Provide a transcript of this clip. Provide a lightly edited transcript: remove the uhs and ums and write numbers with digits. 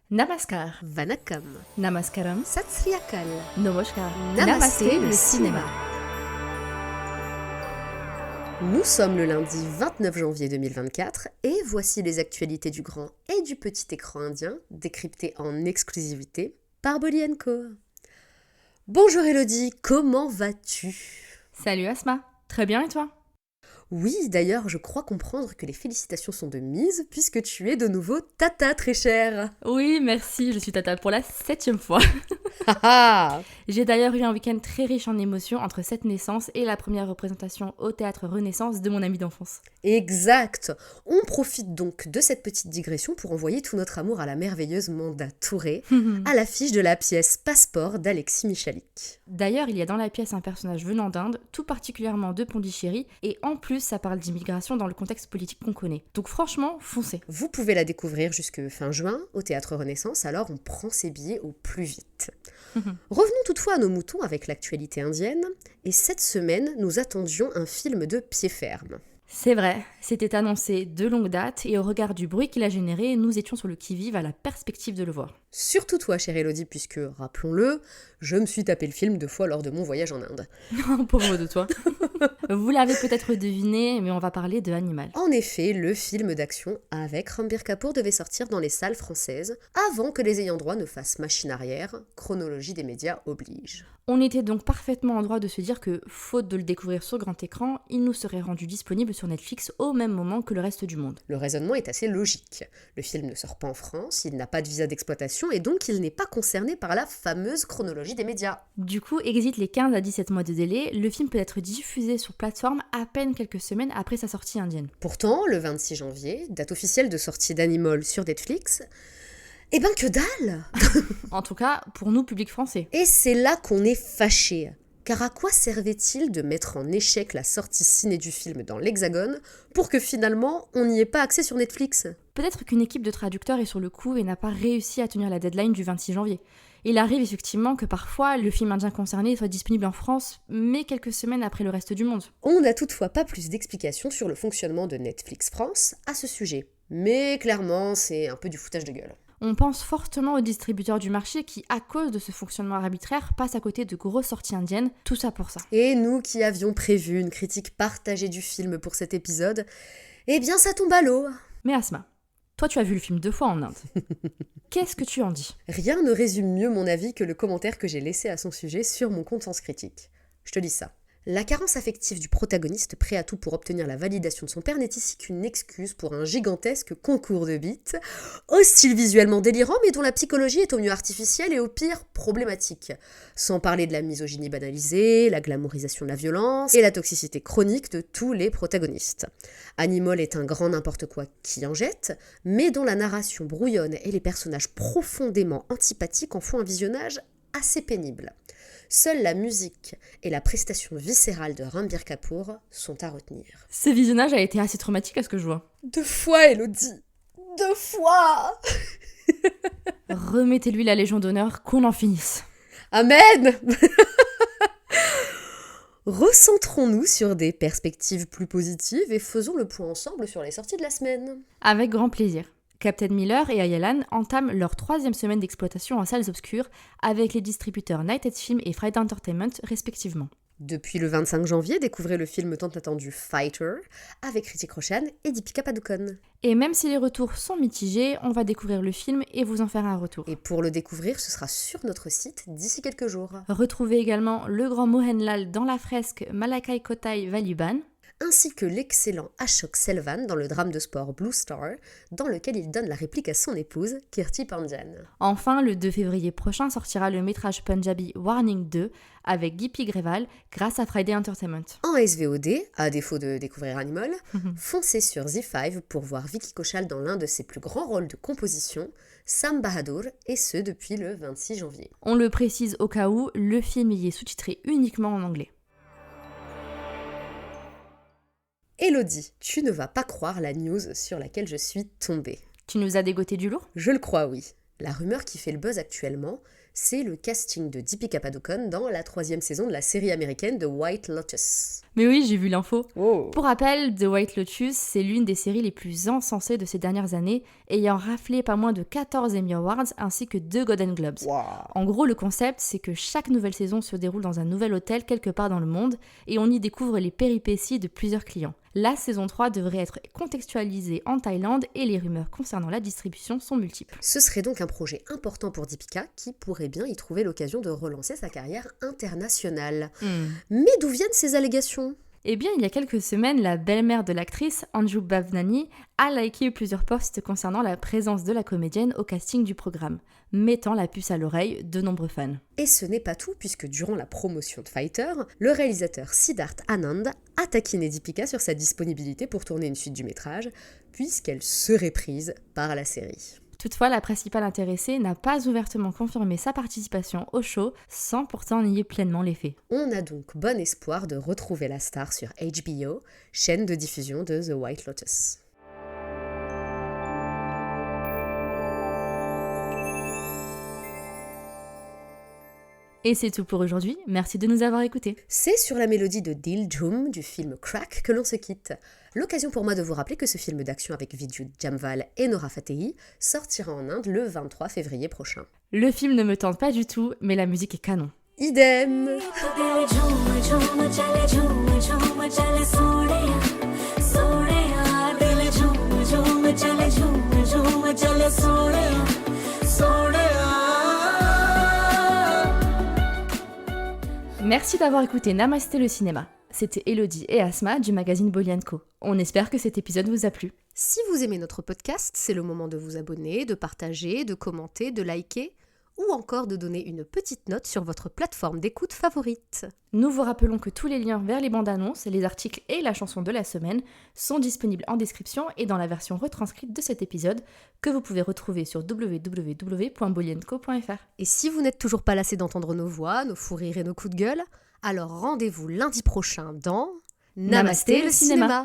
Namaskar, Vanakkam, Namaskaram, Sat Sri Akal, Namaskar, Namasté, le cinéma. Nous sommes le lundi 29 janvier 2024 et voici les actualités du grand et du petit écran indien décryptées en exclusivité par Bolly & Co. Bonjour Elodie, comment vas-tu ? Salut Asma, très bien et toi ? Oui, d'ailleurs, je crois comprendre que les félicitations sont de mise puisque tu es de nouveau tata très chère. Oui, merci, je suis tata pour la 7e fois. Haha. J'ai d'ailleurs eu un week-end très riche en émotions entre cette naissance et la première représentation au Théâtre Renaissance de mon ami d'enfance. Exact. On profite donc de cette petite digression pour envoyer tout notre amour à la merveilleuse Manda Touré, à l'affiche de la pièce Passeport d'Alexis Michalik. D'ailleurs, il y a dans la pièce un personnage venant d'Inde, tout particulièrement de Pondichéry, et en plus ça parle d'immigration dans le contexte politique qu'on connaît. Donc franchement, foncez. Vous pouvez la découvrir jusque fin juin au Théâtre Renaissance, alors on prend ses billets au plus vite. Revenons toutefois à nos moutons avec l'actualité indienne, et cette semaine, nous attendions un film de pied ferme. C'est vrai, c'était annoncé de longue date et au regard du bruit qu'il a généré, nous étions sur le qui-vive à la perspective de le voir. Surtout toi, chère Elodie, puisque, rappelons-le, je me suis tapé le film 2 fois lors de mon voyage en Inde. Pauvre de toi. Vous l'avez peut-être deviné, mais on va parler de Animal. En effet, le film d'action avec Ranbir Kapoor devait sortir dans les salles françaises avant que les ayants droit ne fassent machine arrière, chronologie des médias oblige. On était donc parfaitement en droit de se dire que, faute de le découvrir sur grand écran, il nous serait rendu disponible sur Netflix au même moment que le reste du monde. Le raisonnement est assez logique. Le film ne sort pas en France, il n'a pas de visa d'exploitation et donc il n'est pas concerné par la fameuse chronologie des médias. Du coup, exit les 15 à 17 mois de délai, le film peut être diffusé sur plateforme à peine quelques semaines après sa sortie indienne. Pourtant, le 26 janvier, date officielle de sortie d'Animal sur Netflix, eh ben que dalle! En tout cas, pour nous, public français. Et c'est là qu'on est fâché. Car à quoi servait-il de mettre en échec la sortie ciné du film dans l'Hexagone pour que finalement on n'y ait pas accès sur Netflix ? Peut-être qu'une équipe de traducteurs est sur le coup et n'a pas réussi à tenir la deadline du 26 janvier. Il arrive effectivement que parfois le film indien concerné soit disponible en France, mais quelques semaines après le reste du monde. On n'a toutefois pas plus d'explications sur le fonctionnement de Netflix France à ce sujet. Mais clairement, c'est un peu du foutage de gueule. On pense fortement aux distributeurs du marché qui, à cause de ce fonctionnement arbitraire, passent à côté de grosses sorties indiennes, tout ça pour ça. Et nous qui avions prévu une critique partagée du film pour cet épisode, eh bien ça tombe à l'eau. Mais Asma, toi tu as vu le film 2 fois en Inde. Qu'est-ce que tu en dis ? Rien ne résume mieux mon avis que le commentaire que j'ai laissé à son sujet sur mon compte Sens Critique. Je te lis ça. La carence affective du protagoniste, prêt à tout pour obtenir la validation de son père, n'est ici qu'une excuse pour un gigantesque concours de beats, au style visuellement délirant, mais dont la psychologie est au mieux artificielle et au pire problématique. Sans parler de la misogynie banalisée, la glamourisation de la violence et la toxicité chronique de tous les protagonistes. Animal est un grand n'importe quoi qui en jette, mais dont la narration brouillonne et les personnages profondément antipathiques en font un visionnage assez pénible. Seule la musique et la prestation viscérale de Ranbir Kapoor sont à retenir. Ce visionnage a été assez traumatique à ce que je vois. 2 fois, Elodie 2 fois. Remettez-lui la Légion d'honneur, qu'on en finisse. Amen. Recentrons-nous sur des perspectives plus positives et faisons le point ensemble sur les sorties de la semaine. Avec grand plaisir. Captain Miller et Ayalan entament leur 3e semaine d'exploitation en salles obscures avec les distributeurs Nighthead Film et Friday Entertainment respectivement. Depuis le 25 janvier, découvrez le film tant attendu Fighter avec Hrithik Roshan et Deepika Padukone. Et même si les retours sont mitigés, on va découvrir le film et vous en faire un retour. Et pour le découvrir, ce sera sur notre site d'ici quelques jours. Retrouvez également le grand Mohanlal dans la fresque Malakai Kotai Valuban, ainsi que l'excellent Ashok Selvan dans le drame de sport Blue Star, dans lequel il donne la réplique à son épouse, Kirti Pandyan. Enfin, le 2 février prochain sortira le métrage punjabi Warning 2 avec Gippy Grewal grâce à Friday Entertainment. En SVOD, à défaut de découvrir Animal, foncez sur Z5 pour voir Vicky Kaushal dans l'un de ses plus grands rôles de composition, Sam Bahadur, et ce depuis le 26 janvier. On le précise au cas où, le film y est sous-titré uniquement en anglais. Elodie, tu ne vas pas croire la news sur laquelle je suis tombée. Tu nous as dégoté du lourd ? Je le crois, oui. La rumeur qui fait le buzz actuellement, c'est le casting de Deepika Padukone dans la 3e saison de la série américaine The White Lotus. Mais oui, j'ai vu l'info. Oh. Pour rappel, The White Lotus, c'est l'une des séries les plus encensées de ces dernières années, ayant raflé pas moins de 14 Emmy Awards ainsi que 2 Golden Globes. Wow. En gros, le concept, c'est que chaque nouvelle saison se déroule dans un nouvel hôtel quelque part dans le monde et on y découvre les péripéties de plusieurs clients. La saison 3 devrait être contextualisée en Thaïlande et les rumeurs concernant la distribution sont multiples. Ce serait donc un projet important pour Deepika qui pourrait bien y trouver l'occasion de relancer sa carrière internationale. Mais d'où viennent ces allégations ? Eh bien, il y a quelques semaines, la belle-mère de l'actrice, Anju Bhavnani, a liké plusieurs posts concernant la présence de la comédienne au casting du programme, mettant la puce à l'oreille de nombreux fans. Et ce n'est pas tout, puisque durant la promotion de Fighter, le réalisateur Siddharth Anand a taquiné Deepika sur sa disponibilité pour tourner une suite du métrage, puisqu'elle serait prise par la série. Toutefois, la principale intéressée n'a pas ouvertement confirmé sa participation au show, sans pourtant nier pleinement les faits. On a donc bon espoir de retrouver la star sur HBO, chaîne de diffusion de The White Lotus. Et c'est tout pour aujourd'hui, merci de nous avoir écoutés. C'est sur la mélodie de Dil Jhum du film Crack que l'on se quitte. L'occasion pour moi de vous rappeler que ce film d'action avec Vidyut Jamwal et Nora Fatehi sortira en Inde le 23 février prochain. Le film ne me tente pas du tout, mais la musique est canon. Idem. Merci d'avoir écouté Namasté le cinéma. C'était Elodie et Asma du magazine Bolly & Co. On espère que cet épisode vous a plu. Si vous aimez notre podcast, c'est le moment de vous abonner, de partager, de commenter, de liker ou encore de donner une petite note sur votre plateforme d'écoute favorite. Nous vous rappelons que tous les liens vers les bandes annonces, les articles et la chanson de la semaine sont disponibles en description et dans la version retranscrite de cet épisode que vous pouvez retrouver sur www.bollyandco.fr. Et si vous n'êtes toujours pas lassé d'entendre nos voix, nos fous rires et nos coups de gueule, alors rendez-vous lundi prochain dans Namasté le cinéma.